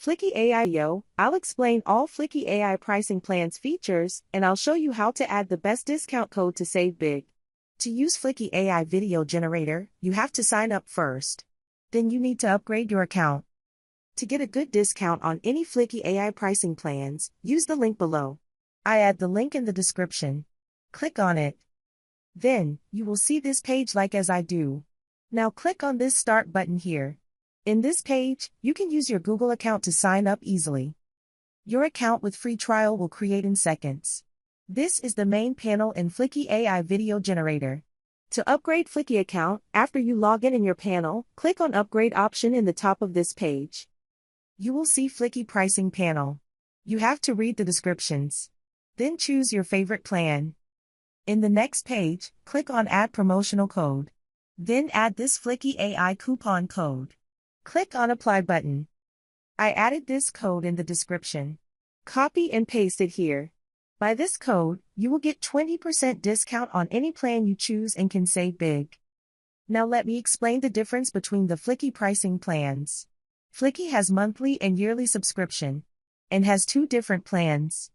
Fliki AI. I'll explain all Fliki AI pricing plans features, and I'll show you how to add the best discount code to save big. To use Fliki AI video generator, you have to sign up first. Then you need to upgrade your account. To get a good discount on any Fliki AI pricing plans, use the link below. I add the link in the description. Click on it. Then, you will see this page like as I do. Now click on this Start button here. In this page, you can use your Google account to sign up easily. Your account with free trial will create in seconds. This is the main panel in Fliki AI video generator. To upgrade Fliki account, after you log in your panel, click on Upgrade option in the top of this page. You will see Fliki pricing panel. You have to read the descriptions. Then choose your favorite plan. In the next page, click on Add promotional code. Then add this Fliki AI coupon code. Click on Apply button. I added this code in the description. Copy and paste it here. By this code, you will get 20% discount on any plan you choose and can save big. Now let me explain the difference between the Fliki pricing plans. Fliki has monthly and yearly subscription, and has two different plans.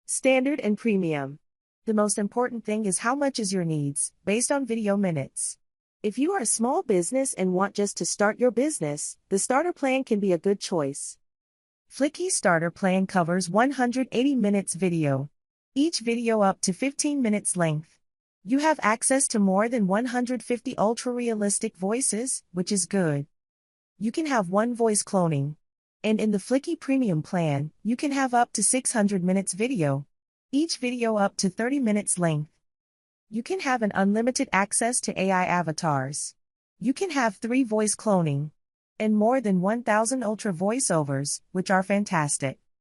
Standard and Premium. The most important thing is how much is your needs, based on video minutes. If you are a small business and want just to start your business, the starter plan can be a good choice. Fliki starter plan covers 180 minutes video. Each video up to 15 minutes length. You have access to more than 150 ultra-realistic voices, which is good. You can have one voice cloning. And in the Fliki Premium plan, you can have up to 600 minutes video. Each video up to 30 minutes length. You can have an unlimited access to AI avatars. You can have 3 voice cloning. And more than 1,000 ultra voiceovers, which are fantastic.